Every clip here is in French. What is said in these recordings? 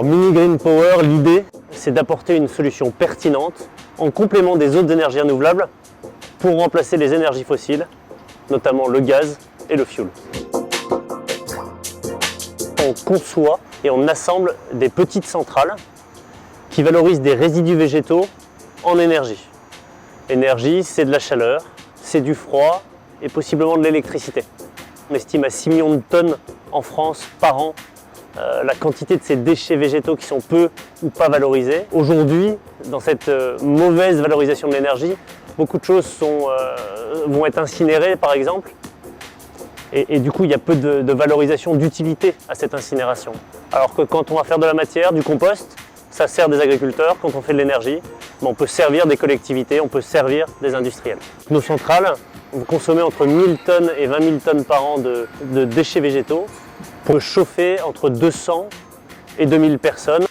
Mini Green Power, l'idée, c'est d'apporter une solution pertinente en complément des autres énergies renouvelables pour remplacer les énergies fossiles, notamment le gaz et le fioul. On conçoit et on assemble des petites centrales qui valorisent des résidus végétaux en énergie. L'énergie, c'est de la chaleur, c'est du froid et possiblement de l'électricité. On estime à 6 millions de tonnes en France par an la quantité de ces déchets végétaux qui sont peu ou pas valorisés. Aujourd'hui, dans cette mauvaise valorisation de l'énergie, beaucoup de choses vont être incinérées par exemple. Et du coup, il y a peu de valorisation d'utilité à cette incinération. Alors que quand on va faire de la matière, du compost, ça sert des agriculteurs. Quand on fait de l'énergie, on peut servir des collectivités, on peut servir des industriels. Nos centrales vont consommer entre 1000 tonnes et 20 000 tonnes par an de déchets végétaux pour chauffer entre 200 et 2000 personnes.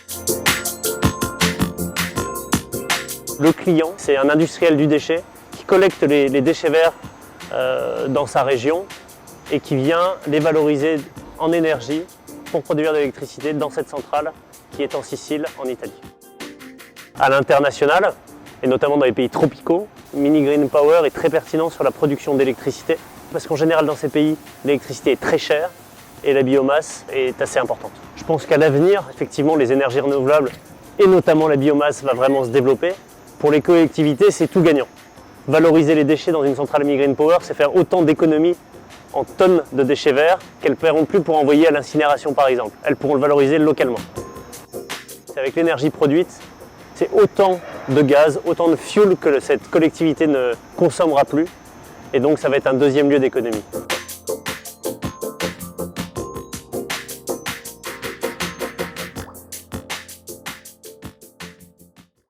Le client, c'est un industriel du déchet qui collecte les déchets verts dans sa région et qui vient les valoriser en énergie pour produire de l'électricité dans cette centrale qui est en Sicile, en Italie. À l'international, et notamment dans les pays tropicaux, Mini Green Power est très pertinent sur la production d'électricité parce qu'en général dans ces pays, l'électricité est très chère et la biomasse est assez importante. Je pense qu'à l'avenir, effectivement, les énergies renouvelables et notamment la biomasse va vraiment se développer. Pour les collectivités, c'est tout gagnant. Valoriser les déchets dans une centrale Mini Green Power, c'est faire autant d'économies en tonnes de déchets verts qu'elles ne paieront plus pour envoyer à l'incinération par exemple. Elles pourront le valoriser localement. Avec l'énergie produite, c'est autant de gaz, autant de fuel que cette collectivité ne consommera plus. Et donc ça va être un deuxième lieu d'économie.